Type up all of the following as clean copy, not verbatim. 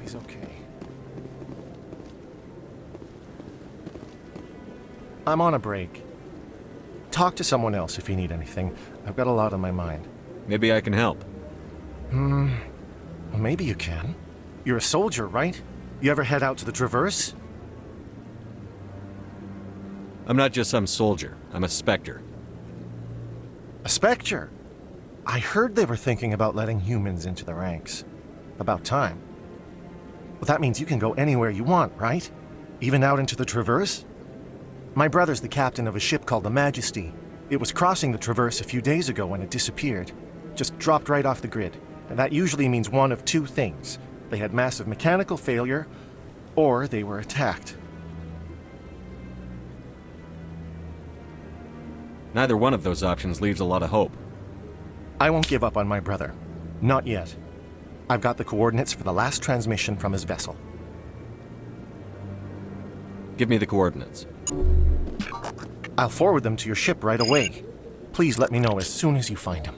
he's okay. I'm on a break. Talk to someone else if you need anything. I've got a lot on my mind. Maybe I can help. Well, maybe you can. You're a soldier, right? You ever head out to the Traverse? I'm not just some soldier. I'm a Spectre. A Spectre? I heard they were thinking about letting humans into the ranks. About time. Well, that means you can go anywhere you want, right? Even out into the Traverse? My brother's the captain of a ship called the Majesty. It was crossing the Traverse a few days ago when it disappeared. Just dropped right off the grid. And that usually means one of two things. They had massive mechanical failure, or they were attacked. Neither one of those options leaves a lot of hope. I won't give up on my brother. Not yet. I've got the coordinates for the last transmission from his vessel. Give me the coordinates. I'll forward them to your ship right away. Please let me know as soon as you find him.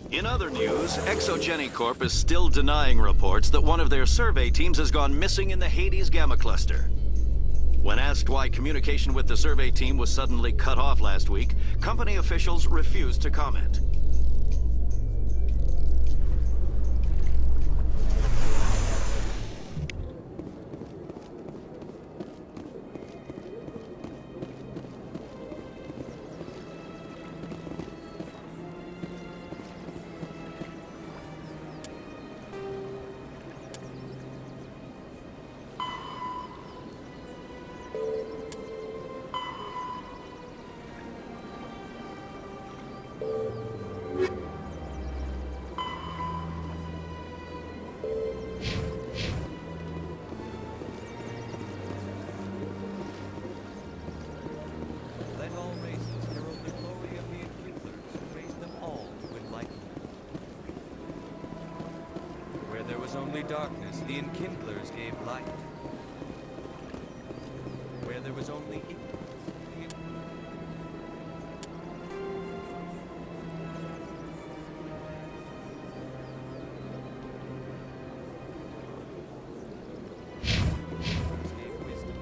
In other news, Exogeny Corp is still denying reports that one of their survey teams has gone missing in the Hades Gamma Cluster. When asked why communication with the survey team was suddenly cut off last week, company officials refused to comment. Darkness, the enkindlers gave light. Where there was only ignorance, gave wisdom.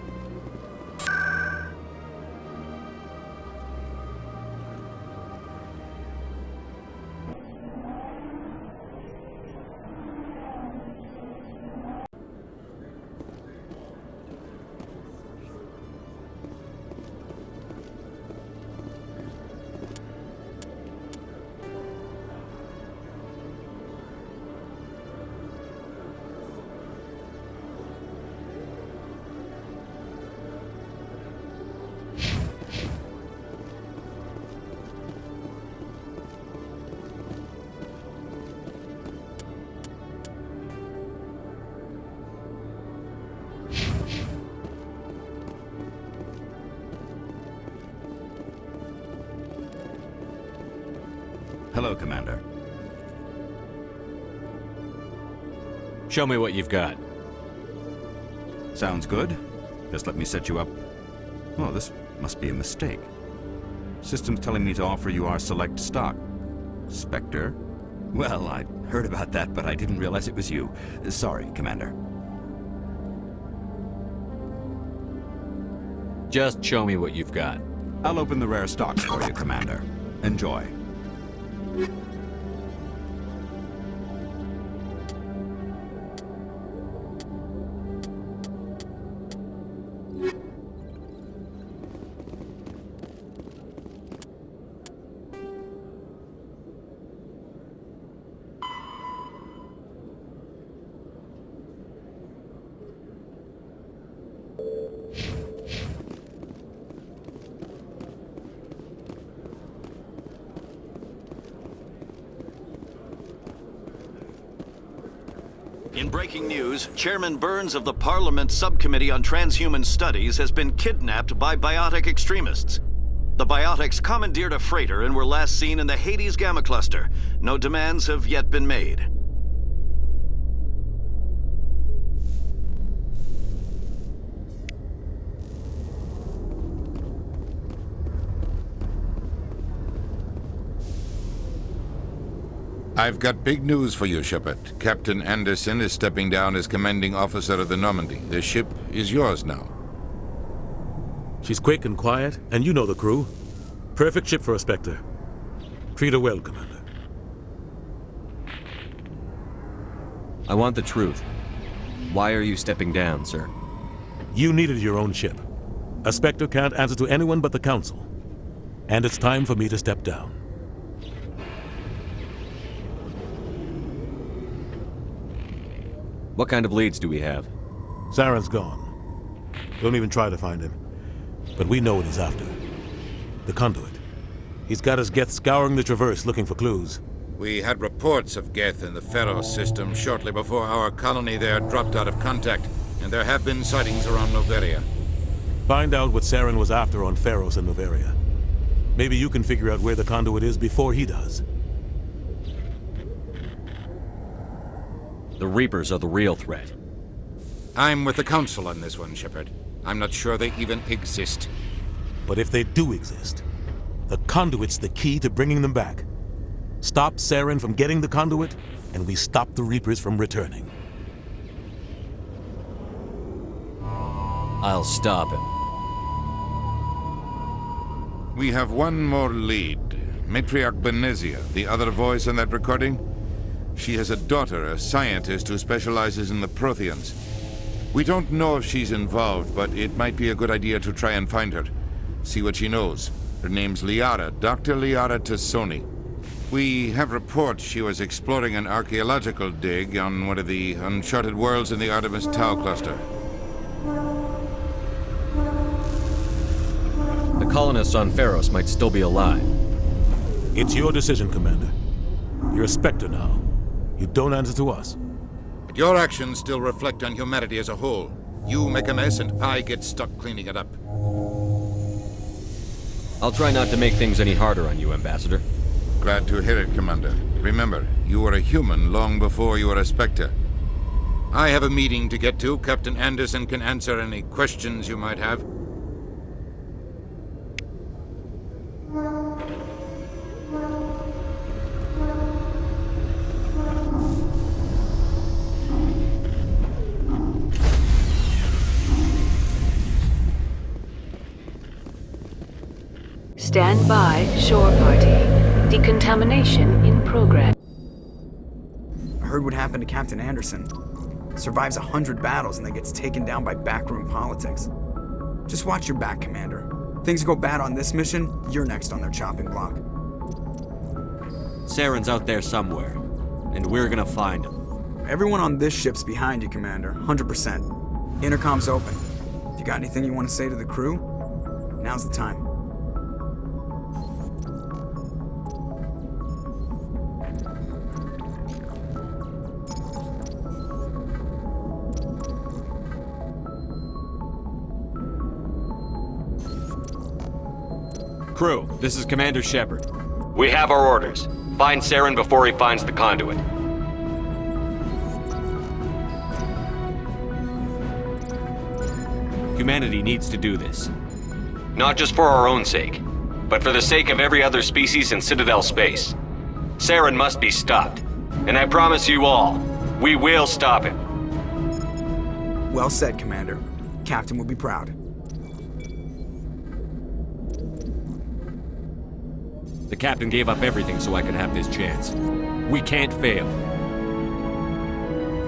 Hello, Commander. Show me what you've got. Sounds good. Just let me set you up. Oh, this must be a mistake. System's telling me to offer you our select stock. Spectre? Well, I heard about that, but I didn't realize it was you. Sorry, Commander. Just show me what you've got. I'll open the rare stocks for you, Commander. Enjoy. In breaking news, Chairman Burns of the Parliament Subcommittee on Transhuman Studies has been kidnapped by biotic extremists. The biotics commandeered a freighter and were last seen in the Hades Gamma Cluster. No demands have yet been made. I've got big news for you, Shepard. Captain Anderson is stepping down as commanding officer of the Normandy. The ship is yours now. She's quick and quiet, and you know the crew. Perfect ship for a Spectre. Treat her well, Commander. I want the truth. Why are you stepping down, sir? You needed your own ship. A Spectre can't answer to anyone but the Council. And it's time for me to step down. What kind of leads do we have? Saren's gone. Don't even try to find him. But we know what he's after. The conduit. He's got his Geth scouring the Traverse looking for clues. We had reports of Geth in the Pharos system shortly before our colony there dropped out of contact, and there have been sightings around Noveria. Find out what Saren was after on Pharos and Noveria. Maybe you can figure out where the conduit is before he does. The Reapers are the real threat. I'm with the Council on this one, Shepard. I'm not sure they even exist. But if they do exist, the conduit's the key to bringing them back. Stop Saren from getting the conduit, and we stop the Reapers from returning. I'll stop him. We have one more lead. Matriarch Benezia, the other voice in that recording. She has a daughter, a scientist who specializes in the Protheans. We don't know if she's involved, but it might be a good idea to try and find her. See what she knows. Her name's Liara, Dr. Liara Tassoni. We have reports she was exploring an archaeological dig on one of the uncharted worlds in the Artemis Tau cluster. The colonists on Pharos might still be alive. It's your decision, Commander. You're a Spectre now. You don't answer to us. But your actions still reflect on humanity as a whole. You make a mess and I get stuck cleaning it up. I'll try not to make things any harder on you, Ambassador. Glad to hear it, Commander. Remember, you were a human long before you were a Spectre. I have a meeting to get to. Captain Anderson can answer any questions you might have. Stand by, shore party. Decontamination in progress. I heard what happened to Captain Anderson. Survives 100 battles and then gets taken down by backroom politics. Just watch your back, Commander. Things go bad on this mission, you're next on their chopping block. Saren's out there somewhere, and we're gonna find him. Everyone on this ship's behind you, Commander. 100%. Intercom's open. If you got anything you want to say to the crew, now's the time. Crew, this is Commander Shepard. We have our orders. Find Saren before he finds the conduit. Humanity needs to do this. Not just for our own sake, but for the sake of every other species in Citadel space. Saren must be stopped. And I promise you all, we will stop him. Well said, Commander. Captain will be proud. The captain gave up everything so I could have this chance. We can't fail.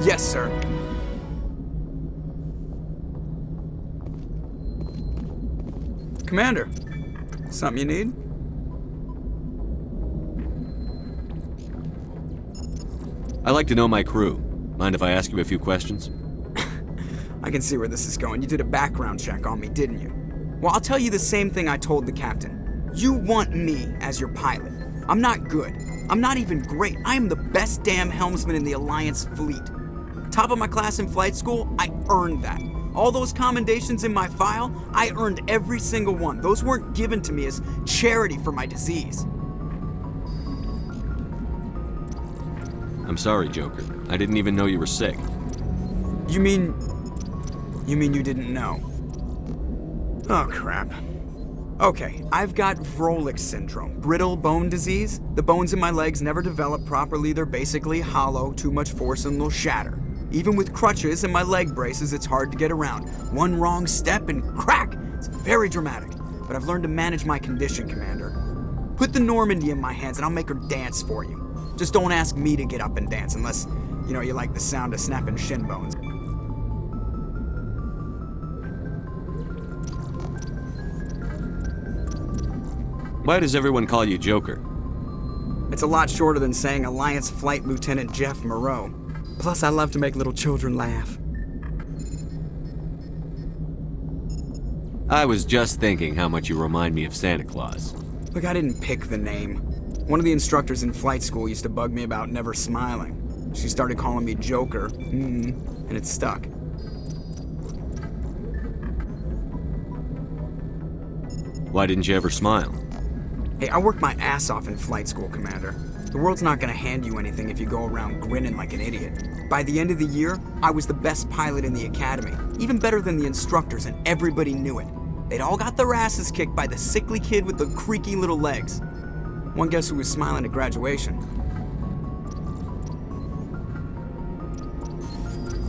Yes, sir. Commander, something you need? I like to know my crew. Mind if I ask you a few questions? I can see where this is going. You did a background check on me, didn't you? Well, I'll tell you the same thing I told the captain. You want me as your pilot. I'm not good. I'm not even great. I am the best damn helmsman in the Alliance fleet. Top of my class in flight school, I earned that. All those commendations in my file, I earned every single one. Those weren't given to me as charity for my disease. I'm sorry, Joker. I didn't even know you were sick. You mean you didn't know? Oh, crap. Okay, I've got Vrolik syndrome, brittle bone disease. The bones in my legs never develop properly. They're basically hollow, too much force and they'll shatter. Even with crutches and my leg braces, it's hard to get around. One wrong step and crack! It's very dramatic, but I've learned to manage my condition, Commander. Put the Normandy in my hands and I'll make her dance for you. Just don't ask me to get up and dance unless, you like the sound of snapping shin bones. Why does everyone call you Joker? It's a lot shorter than saying Alliance Flight Lieutenant Jeff Moreau. Plus, I love to make little children laugh. I was just thinking how much you remind me of Santa Claus. Look, I didn't pick the name. One of the instructors in flight school used to bug me about never smiling. She started calling me Joker, and it stuck. Why didn't you ever smile? Hey, I worked my ass off in flight school, Commander. The world's not gonna hand you anything if you go around grinning like an idiot. By the end of the year, I was the best pilot in the academy, even better than the instructors, and everybody knew it. They'd all got their asses kicked by the sickly kid with the creaky little legs. One guess who was smiling at graduation?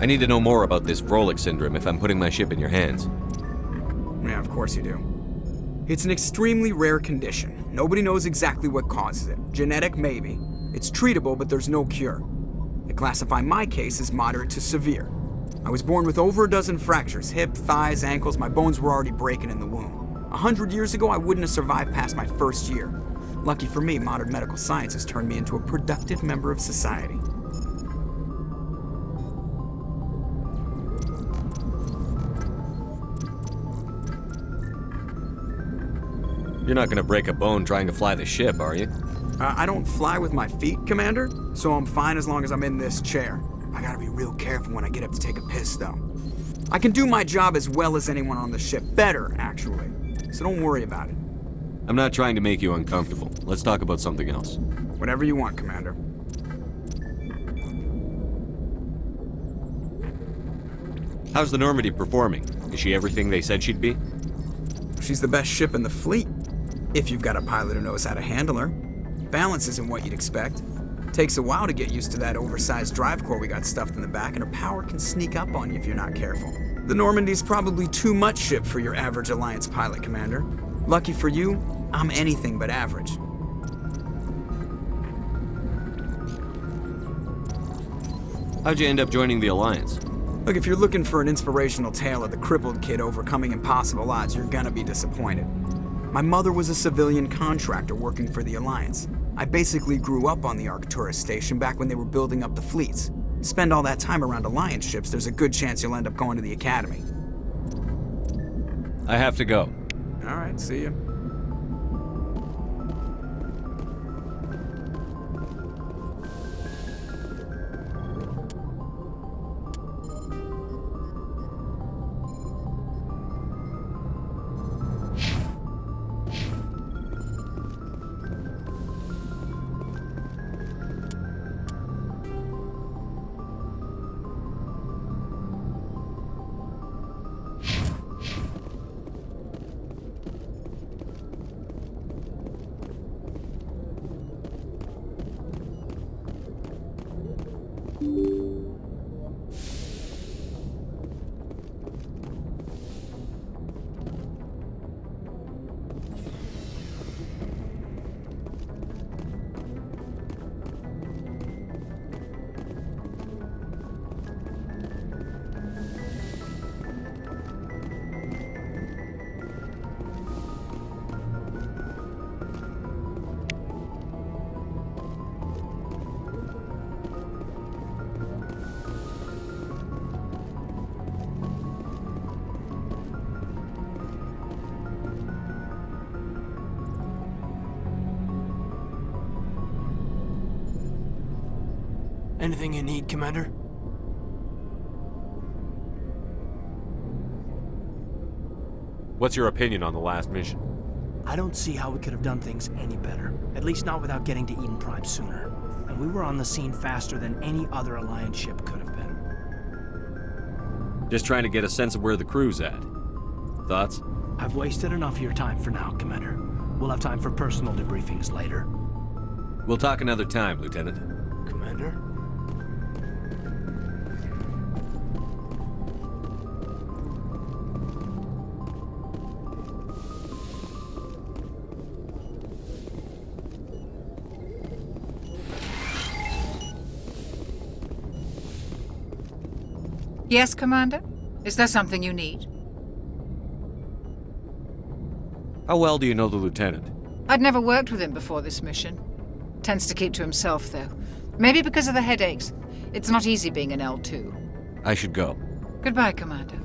I need to know more about this Vrolik syndrome if I'm putting my ship in your hands. Yeah, of course you do. It's an extremely rare condition. Nobody knows exactly what causes it. Genetic, maybe. It's treatable, but there's no cure. They classify my case as moderate to severe. I was born with over a dozen fractures, hip, thighs, ankles. My bones were already breaking in the womb. 100 years ago, I wouldn't have survived past my first year. Lucky for me, modern medical science has turned me into a productive member of society. You're not gonna break a bone trying to fly the ship, are you? I don't fly with my feet, Commander, so I'm fine as long as I'm in this chair. I gotta be real careful when I get up to take a piss, though. I can do my job as well as anyone on the ship. Better, actually. So don't worry about it. I'm not trying to make you uncomfortable. Let's talk about something else. Whatever you want, Commander. How's the Normandy performing? Is she everything they said she'd be? She's the best ship in the fleet, if you've got a pilot who knows how to handle her. Balance isn't what you'd expect. Takes a while to get used to that oversized drive core we got stuffed in the back, and her power can sneak up on you if you're not careful. The Normandy's probably too much ship for your average Alliance pilot, Commander. Lucky for you, I'm anything but average. How'd you end up joining the Alliance? Look, if you're looking for an inspirational tale of the crippled kid overcoming impossible odds, you're gonna be disappointed. My mother was a civilian contractor working for the Alliance. I basically grew up on the Arcturus station back when they were building up the fleets. Spend all that time around Alliance ships, there's a good chance you'll end up going to the Academy. I have to go. All right, see you. Anything you need, Commander? What's your opinion on the last mission? I don't see how we could have done things any better. At least not without getting to Eden Prime sooner. And we were on the scene faster than any other Alliance ship could have been. Just trying to get a sense of where the crew's at. Thoughts? I've wasted enough of your time for now, Commander. We'll have time for personal debriefings later. We'll talk another time, Lieutenant. Commander? Yes, Commander? Is there something you need? How well do you know the Lieutenant? I'd never worked with him before this mission. Tends to keep to himself, though. Maybe because of the headaches. It's not easy being an L2. I should go. Goodbye, Commander.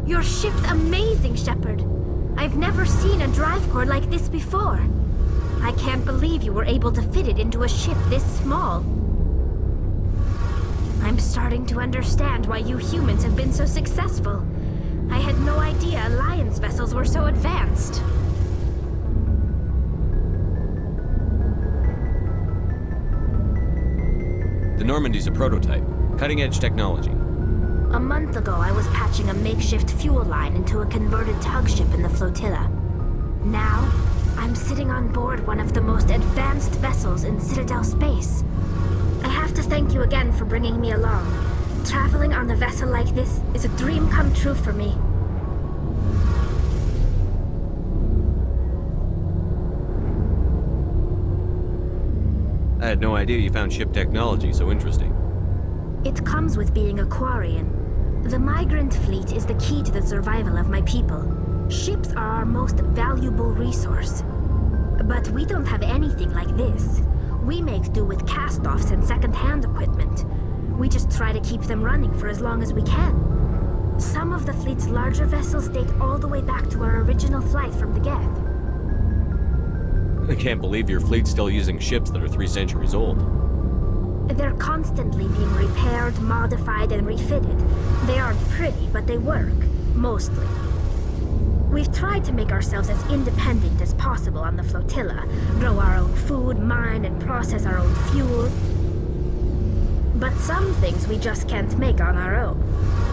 Your ship's amazing, Shepard. I've never seen a drive core like this before. I can't believe you were able to fit it into a ship this small. I'm starting to understand why you humans have been so successful. I had no idea Alliance vessels were so advanced. The Normandy's a prototype. Cutting-edge technology. A month ago, I was patching a makeshift fuel line into a converted tug ship in the flotilla. Now, I'm sitting on board one of the most advanced vessels in Citadel space. I have to thank you again for bringing me along. Traveling on a vessel like this is a dream come true for me. I had no idea you found ship technology so interesting. It comes with being a Quarian. The migrant fleet is the key to the survival of my people. Ships are our most valuable resource. But we don't have anything like this. We make do with cast-offs and second-hand equipment. We just try to keep them running for as long as we can. Some of the fleet's larger vessels date all the way back to our original flight from the Geth. I can't believe your fleet's still using ships that are 3 centuries old. They're constantly being repaired, modified, and refitted. They aren't pretty, but they work. Mostly. We've tried to make ourselves as independent as possible on the flotilla. Grow our own food, mine, and process our own fuel. But some things we just can't make on our own.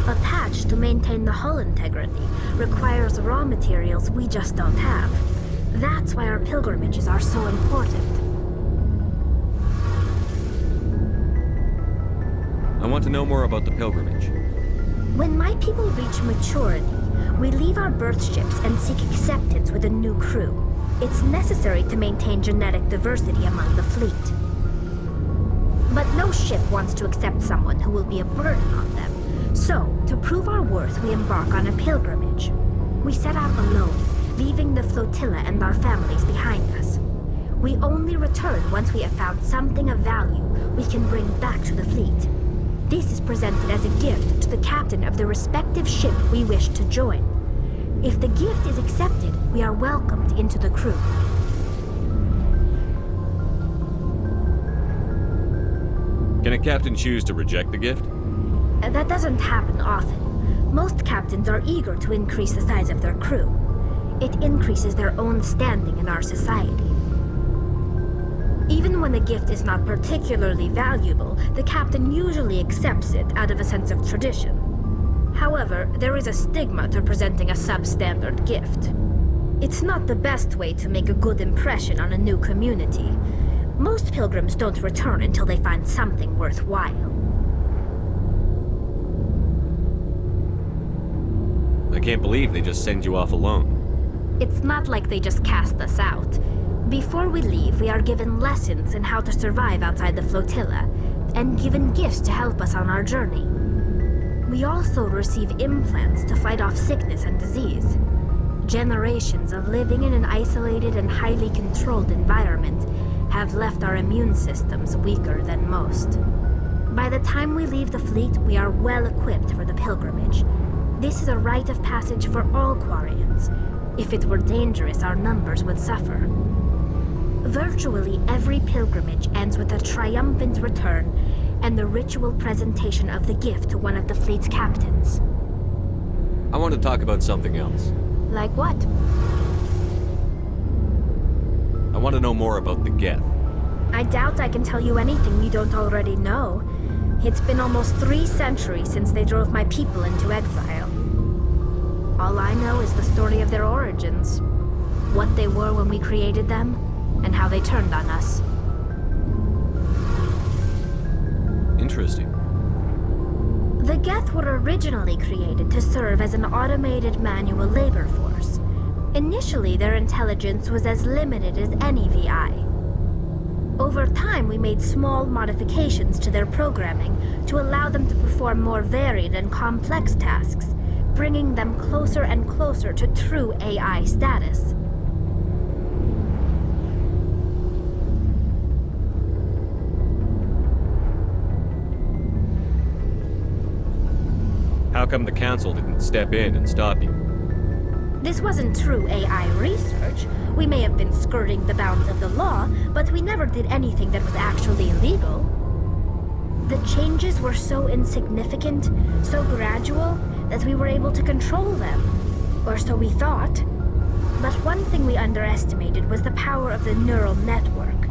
A patch to maintain the hull integrity requires raw materials we just don't have. That's why our pilgrimages are so important. I want to know more about the pilgrimage. When my people reach maturity, we leave our birth ships and seek acceptance with a new crew. It's necessary to maintain genetic diversity among the fleet. But no ship wants to accept someone who will be a burden on them. So, to prove our worth, we embark on a pilgrimage. We set out alone, leaving the flotilla and our families behind us. We only return once we have found something of value we can bring back to the fleet. This is presented as a gift to the captain of the respective ship we wish to join. If the gift is accepted, we are welcomed into the crew. Can a captain choose to reject the gift? That doesn't happen often. Most captains are eager to increase the size of their crew. It increases their own standing in our society. Even when the gift is not particularly valuable, the captain usually accepts it out of a sense of tradition. However, there is a stigma to presenting a substandard gift. It's not the best way to make a good impression on a new community. Most pilgrims don't return until they find something worthwhile. I can't believe they just send you off alone. It's not like they just cast us out. Before we leave, we are given lessons in how to survive outside the flotilla, and given gifts to help us on our journey. We also receive implants to fight off sickness and disease. Generations of living in an isolated and highly controlled environment have left our immune systems weaker than most. By the time we leave the fleet, we are well equipped for the pilgrimage. This is a rite of passage for all Quarians. If it were dangerous, our numbers would suffer. Virtually every pilgrimage ends with a triumphant return and the ritual presentation of the gift to one of the fleet's captains. I want to talk about something else. Like what? I want to know more about the Geth. I doubt I can tell you anything you don't already know. It's been almost 3 centuries since they drove my people into exile. All I know is the story of their origins, what they were when we created them, and how they turned on us. Interesting. The Geth were originally created to serve as an automated manual labor force. Initially, their intelligence was as limited as any VI. Over time, we made small modifications to their programming to allow them to perform more varied and complex tasks, bringing them closer and closer to true AI status. How come the Council didn't step in and stop you? This wasn't true AI research. We may have been skirting the bounds of the law, but we never did anything that was actually illegal. The changes were so insignificant, so gradual, that we were able to control them. Or so we thought. But one thing we underestimated was the power of the neural network.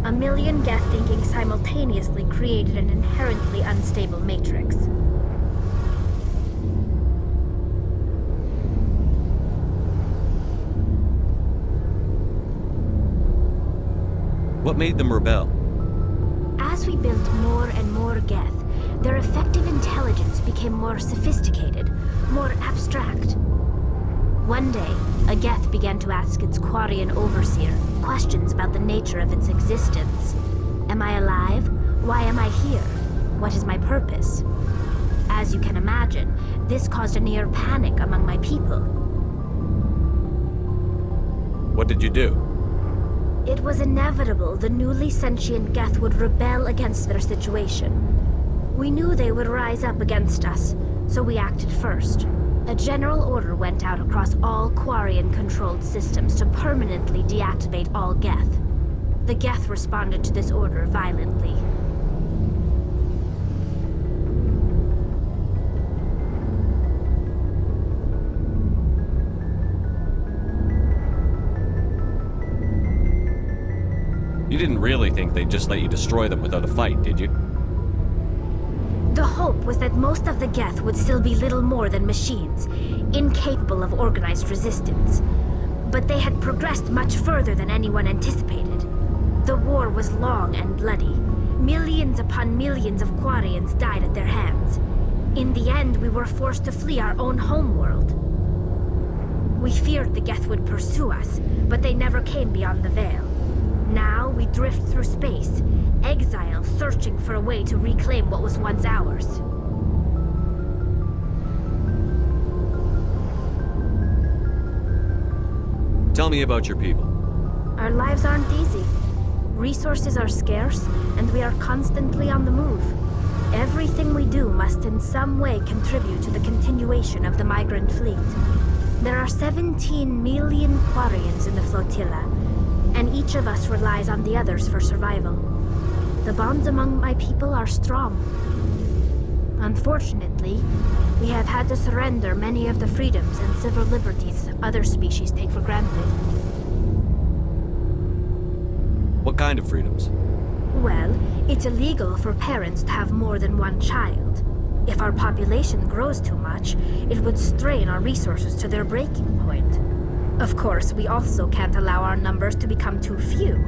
A million Geth thinking simultaneously created an inherently unstable matrix. What made them rebel? As we built more and more Geth, their effective intelligence became more sophisticated, more abstract. One day, a Geth began to ask its Quarian overseer questions about the nature of its existence. Am I alive? Why am I here? What is my purpose? As you can imagine, this caused a near panic among my people. What did you do? It was inevitable the newly sentient Geth would rebel against their situation. We knew they would rise up against us, so we acted first. A general order went out across all Quarian-controlled systems to permanently deactivate all Geth. The Geth responded to this order violently. You didn't really think they'd just let you destroy them without a fight, did you? The hope was that most of the Geth would still be little more than machines, incapable of organized resistance. But they had progressed much further than anyone anticipated. The war was long and bloody. Millions upon millions of Quarians died at their hands. In the end, we were forced to flee our own homeworld. We feared the Geth would pursue us, but they never came beyond the Veil. Now we drift through space, exile, searching for a way to reclaim what was once ours. Tell me about your people. Our lives aren't easy. Resources are scarce, and we are constantly on the move. Everything we do must in some way contribute to the continuation of the migrant fleet. There are 17 million Quarians in the flotilla, and each of us relies on the others for survival. The bonds among my people are strong. Unfortunately, we have had to surrender many of the freedoms and civil liberties other species take for granted. What kind of freedoms? Well, it's illegal for parents to have more than one child. If our population grows too much, it would strain our resources to their breaking point. Of course, we also can't allow our numbers to become too few.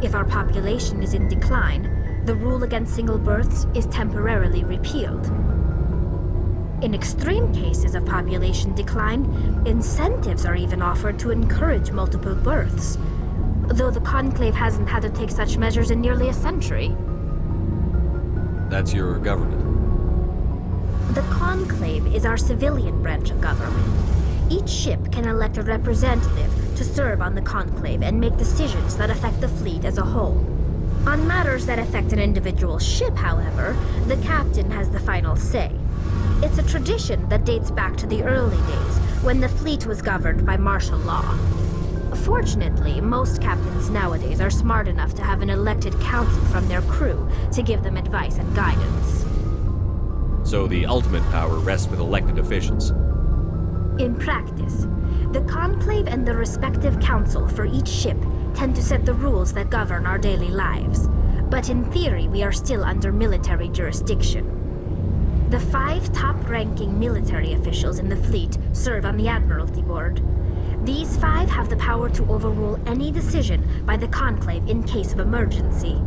If our population is in decline, the rule against single births is temporarily repealed. In extreme cases of population decline, incentives are even offered to encourage multiple births, though the Conclave hasn't had to take such measures in nearly a century. That's your government. The Conclave is our civilian branch of government. Each ship can elect a representative to serve on the Conclave and make decisions that affect the fleet as a whole. On matters that affect an individual ship, however, the captain has the final say. It's a tradition that dates back to the early days, when the fleet was governed by martial law. Fortunately, most captains nowadays are smart enough to have an elected council from their crew to give them advice and guidance. So the ultimate power rests with elected officials. In practice, the Conclave and the respective council for each ship tend to set the rules that govern our daily lives. But in theory, we are still under military jurisdiction. The 5 top-ranking military officials in the fleet serve on the Admiralty Board. These 5 have the power to overrule any decision by the Conclave in case of emergency.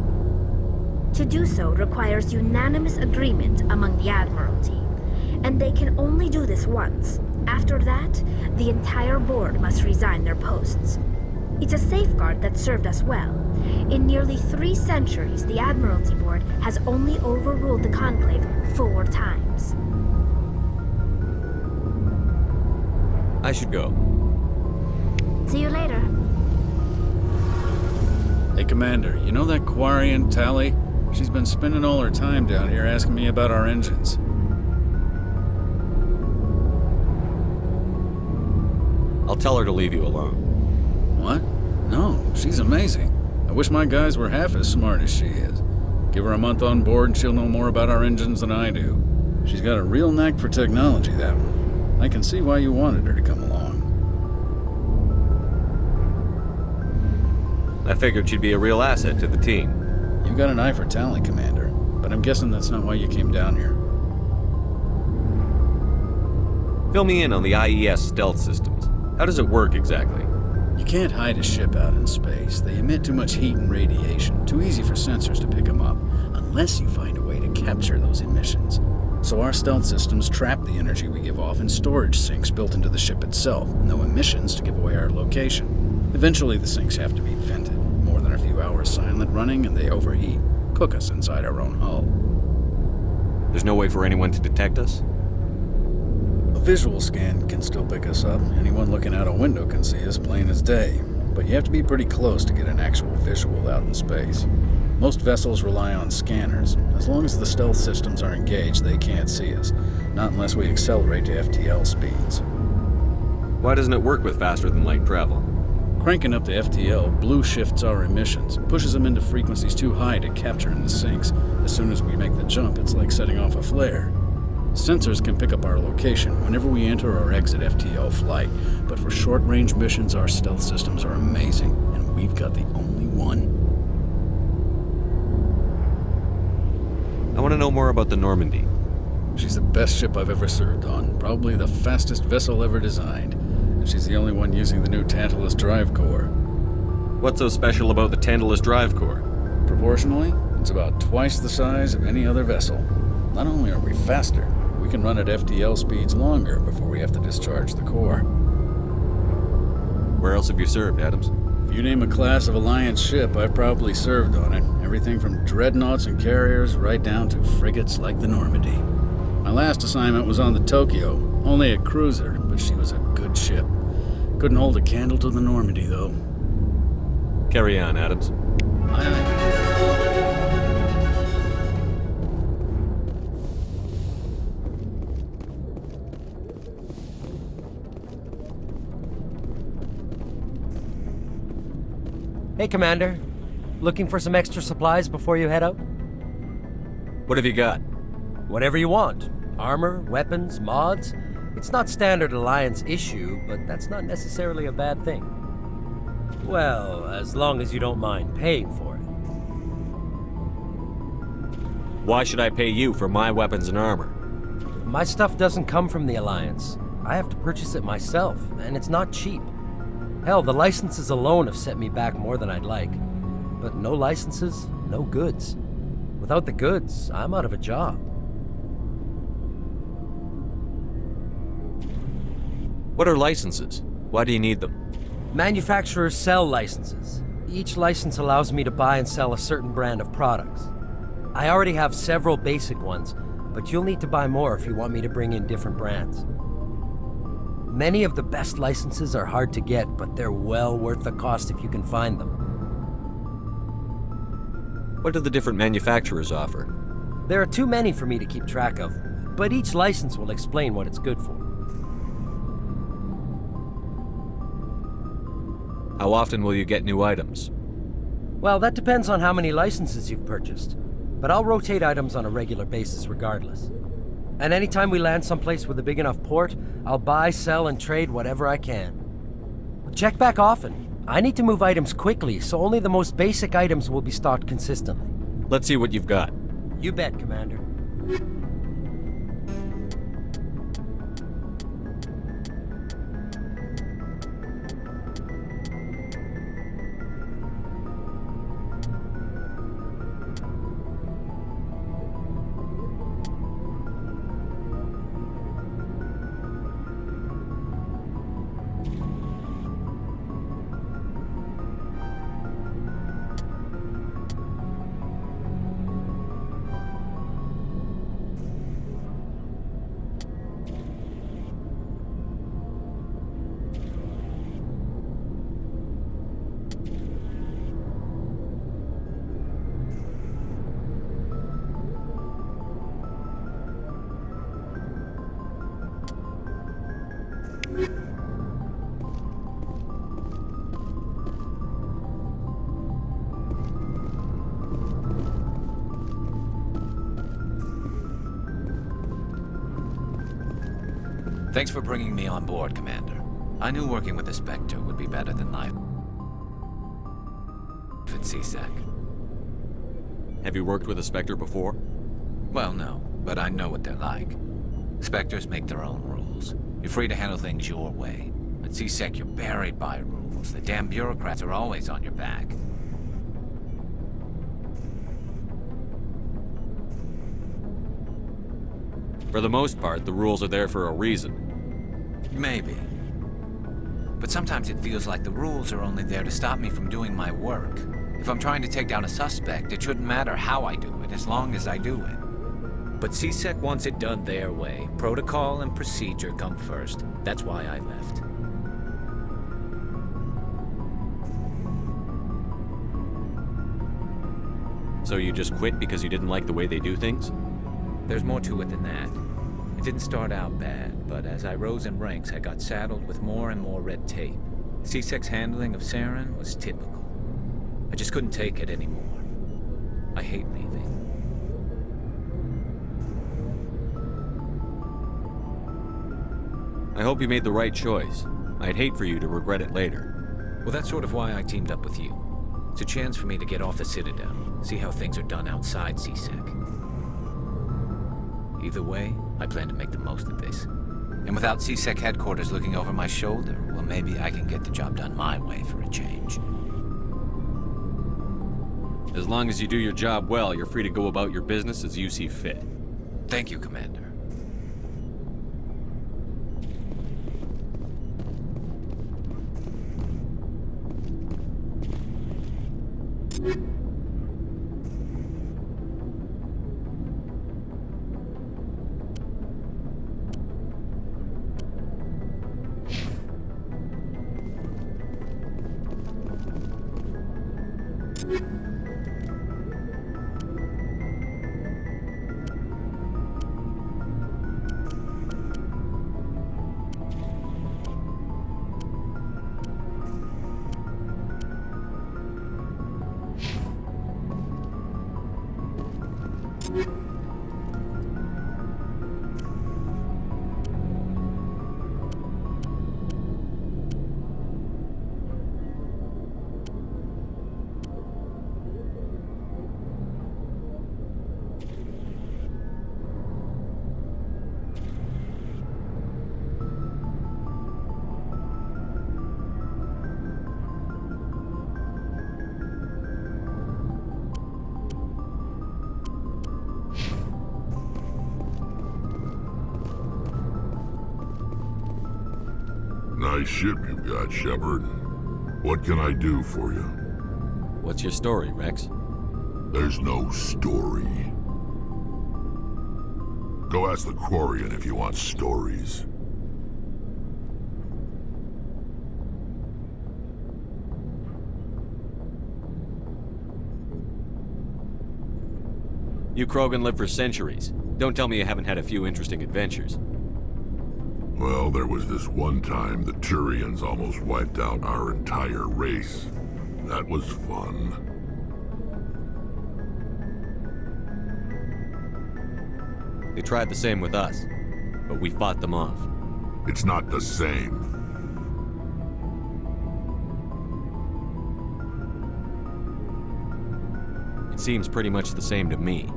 To do so requires unanimous agreement among the Admiralty, and they can only do this once. After that, the entire board must resign their posts. It's a safeguard that served us well. In nearly 3 centuries, the Admiralty Board has only overruled the Conclave 4 times. I should go. See you later. Hey, Commander, you know that Quarian, Tally? She's been spending all her time down here asking me about our engines. I'll tell her to leave you alone. What? No, she's amazing. I wish my guys were half as smart as she is. Give her a month on board and she'll know more about our engines than I do. She's got a real knack for technology, that one. I can see why you wanted her to come along. I figured she'd be a real asset to the team. You got an eye for talent, Commander, but I'm guessing that's not why you came down here. Fill me in on the IES stealth systems. How does it work exactly? You can't hide a ship out in space. They emit too much heat and radiation. Too easy for sensors to pick them up, unless you find a way to capture those emissions. So our stealth systems trap the energy we give off in storage sinks built into the ship itself. No emissions to give away our location. Eventually the sinks have to be vented. More than a few hours silent running and they overheat. Cook us inside our own hull. There's no way for anyone to detect us? A visual scan can still pick us up. Anyone looking out a window can see us plain as day. But you have to be pretty close to get an actual visual out in space. Most vessels rely on scanners. As long as the stealth systems are engaged, they can't see us. Not unless we accelerate to FTL speeds. Why doesn't it work with faster than light travel? Cranking up to FTL blue shifts our emissions, pushes them into frequencies too high to capture in the sinks. As soon as we make the jump, it's like setting off a flare. Sensors can pick up our location whenever we enter or exit FTL flight, but for short-range missions, our stealth systems are amazing, and we've got the only one. I want to know more about the Normandy. She's the best ship I've ever served on, probably the fastest vessel ever designed, and she's the only one using the new Tantalus drive core. What's so special about the Tantalus drive core? Proportionally, it's about twice the size of any other vessel. Not only are we faster, we can run at FTL speeds longer before we have to discharge the core. Where else have you served, Adams? If you name a class of Alliance ship, I've probably served on it. Everything from dreadnoughts and carriers right down to frigates like the Normandy. My last assignment was on the Tokyo, only a cruiser, but she was a good ship. Couldn't hold a candle to the Normandy, though. Carry on, Adams. Aye, aye. Hey, Commander. Looking for some extra supplies before you head out? What have you got? Whatever you want. Armor, weapons, mods. It's not standard Alliance issue, but that's not necessarily a bad thing. Well, as long as you don't mind paying for it. Why should I pay you for my weapons and armor? My stuff doesn't come from the Alliance. I have to purchase it myself, and it's not cheap. Hell, the licenses alone have set me back more than I'd like. But no licenses, no goods. Without the goods, I'm out of a job. What are licenses? Why do you need them? Manufacturers sell licenses. Each license allows me to buy and sell a certain brand of products. I already have several basic ones, but you'll need to buy more if you want me to bring in different brands. Many of the best licenses are hard to get, but they're well worth the cost if you can find them. What do the different manufacturers offer? There are too many for me to keep track of, but each license will explain what it's good for. How often will you get new items? Well, that depends on how many licenses you've purchased, but I'll rotate items on a regular basis regardless. And anytime we land someplace with a big enough port, I'll buy, sell, and trade whatever I can. Check back often. I need to move items quickly, so only the most basic items will be stocked consistently. Let's see what you've got. You bet, Commander. Thanks for bringing me on board, Commander. I knew working with the Spectre would be better than life at CSEC. Have you worked with a Spectre before? Well, no, but I know what they're like. Spectres make their own rules. You're free to handle things your way. At CSEC, you're buried by rules. The damn bureaucrats are always on your back. For the most part, the rules are there for a reason. Maybe. But sometimes it feels like the rules are only there to stop me from doing my work. If I'm trying to take down a suspect, it shouldn't matter how I do it, as long as I do it. But CSEC wants it done their way. Protocol and procedure come first. That's why I left. So you just quit because you didn't like the way they do things? There's more to it than that. It didn't start out bad, but as I rose in ranks, I got saddled with more and more red tape. CSEC's handling of Saren was typical. I just couldn't take it anymore. I hate leaving. I hope you made the right choice. I'd hate for you to regret it later. Well, that's sort of why I teamed up with you. It's a chance for me to get off the Citadel, see how things are done outside CSEC. Either way, I plan to make the most of this. And without CSEC headquarters looking over my shoulder, well, maybe I can get the job done my way for a change. As long as you do your job well, you're free to go about your business as you see fit. Thank you, Commander. Nice ship you've got, Shepard. What can I do for you? What's your story, Rex? There's no story. Go ask the Quarian if you want stories. You Krogan live for centuries. Don't tell me you haven't had a few interesting adventures. Well, there was this one time the Turians almost wiped out our entire race. That was fun. They tried the same with us, but we fought them off. It's not the same. It seems pretty much the same to me.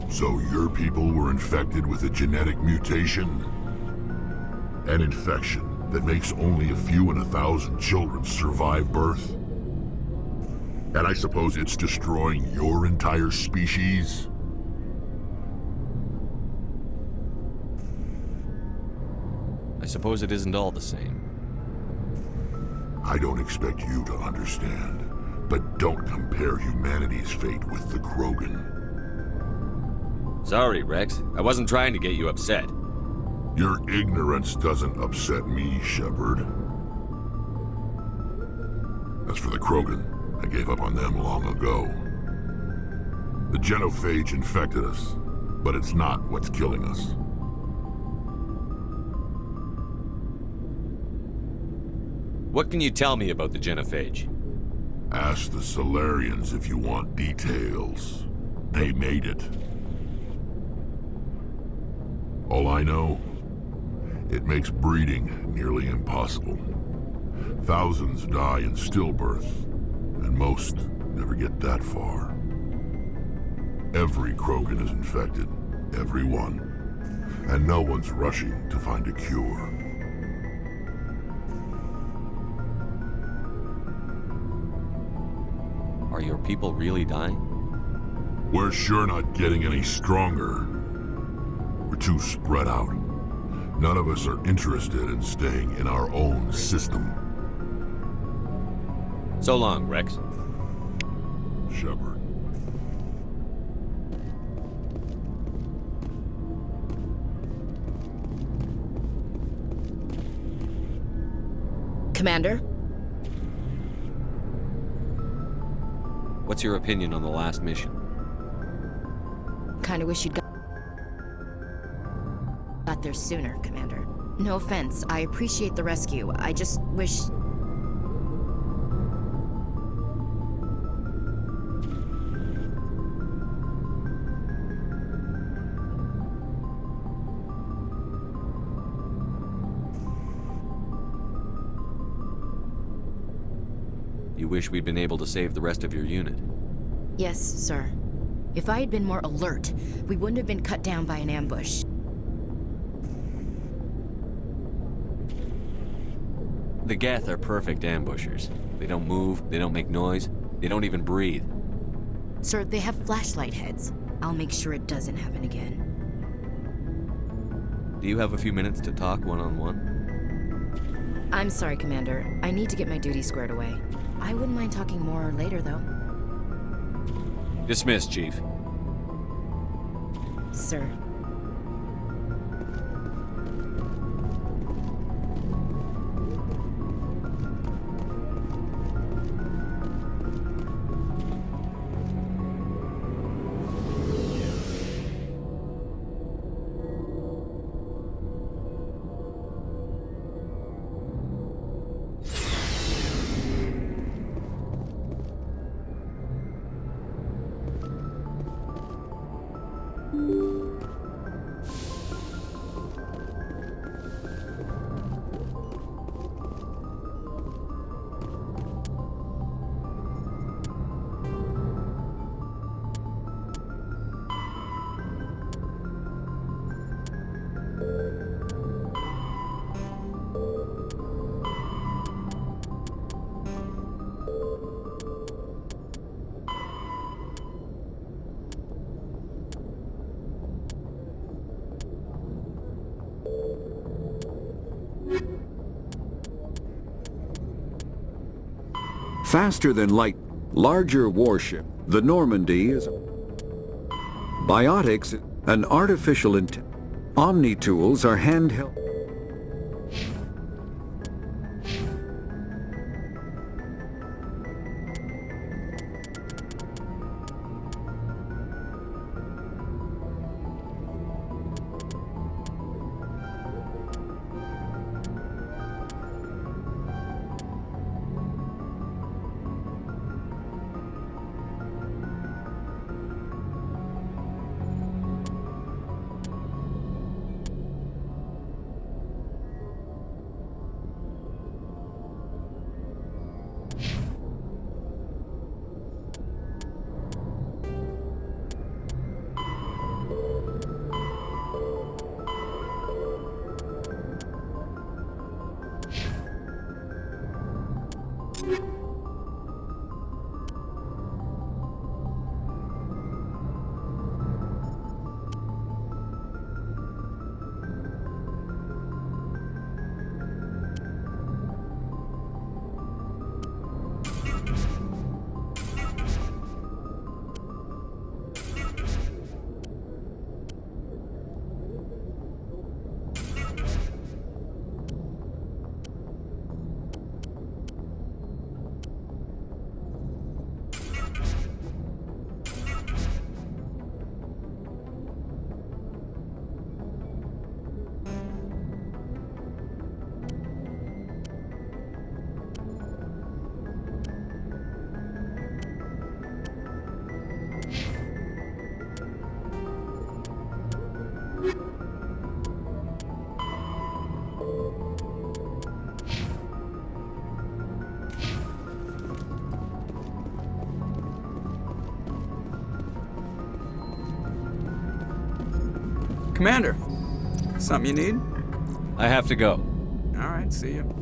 So your people were infected with a genetic mutation? An infection that makes only a few in 1,000 children survive birth? And I suppose it's destroying your entire species? I suppose it isn't all the same. I don't expect you to understand, but don't compare humanity's fate with the Krogan. Sorry, Rex. I wasn't trying to get you upset. Your ignorance doesn't upset me, Shepard. As for the Krogan, I gave up on them long ago. The genophage infected us, but it's not what's killing us. What can you tell me about the genophage? Ask the Solarians if you want details. They made it. All I know, it makes breeding nearly impossible. Thousands die in stillbirth, and most never get that far. Every Krogan is infected, every one, and no one's rushing to find a cure. Are your people really dying? We're sure not getting any stronger. We're too spread out. None of us are interested in staying in our own system. So long, Rex. Shepard. Commander? What's your opinion on the last mission? Kinda wish you'd got there sooner, Commander. No offense, I appreciate the rescue. I just wish... You wish we'd been able to save the rest of your unit? Yes, sir. If I had been more alert, we wouldn't have been cut down by an ambush. The Geth are perfect ambushers. They don't move, they don't make noise, they don't even breathe. Sir, they have flashlight heads. I'll make sure it doesn't happen again. Do you have a few minutes to talk one-on-one? I'm sorry, Commander. I need to get my duty squared away. I wouldn't mind talking more later, though. Dismissed, Chief. Sir. Faster than light, larger warship. The Normandy is biotics, an artificial Omni-tools are handheld. Commander, something you need? I have to go. All right, see you.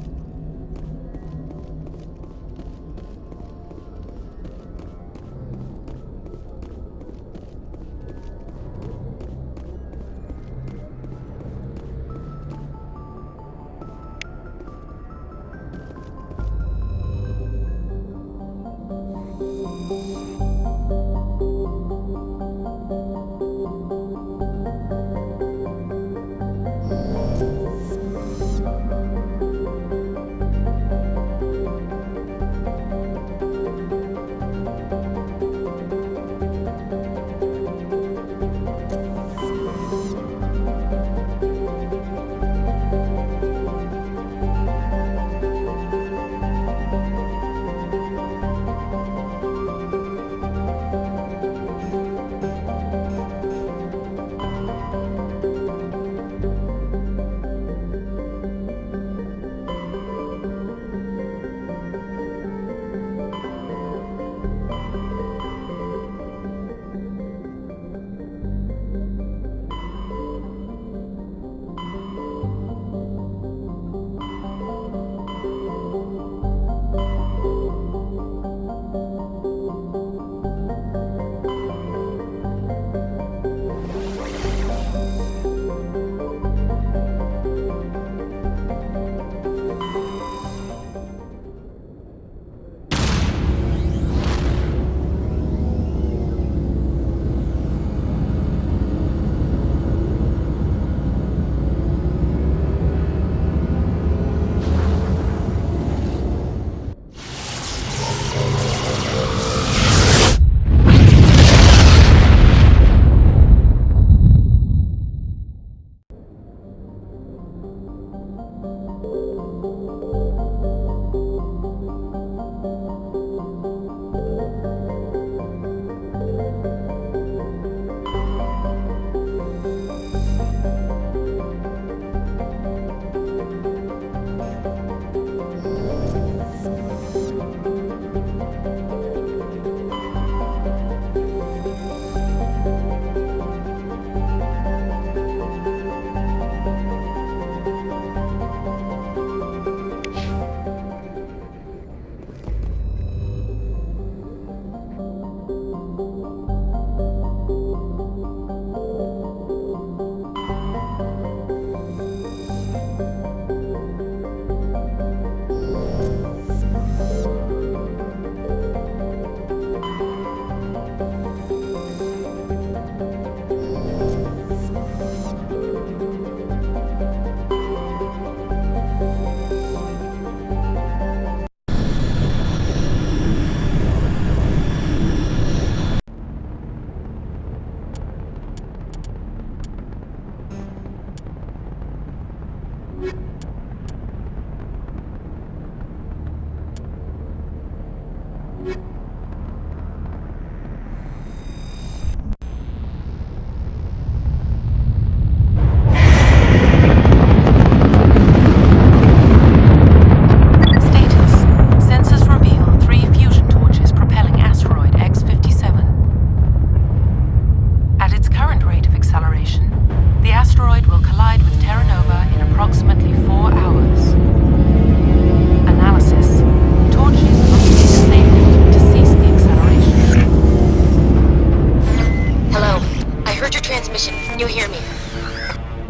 Can you hear me?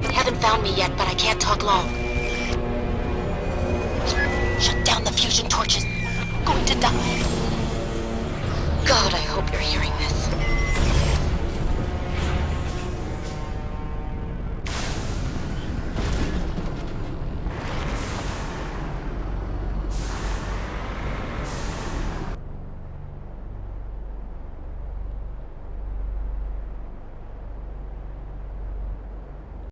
You haven't found me yet, but I can't talk long. Shut down the fusion torches. I'm going to die. God, I hope you're hearing this.